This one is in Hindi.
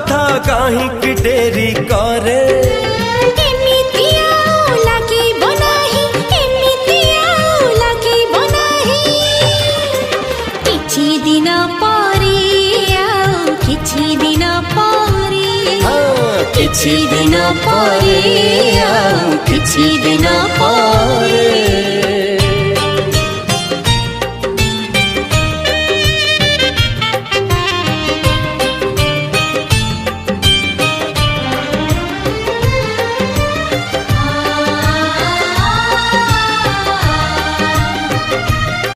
कथा काहींकि डेरी करे किछि दिन परे किछि दिन परे।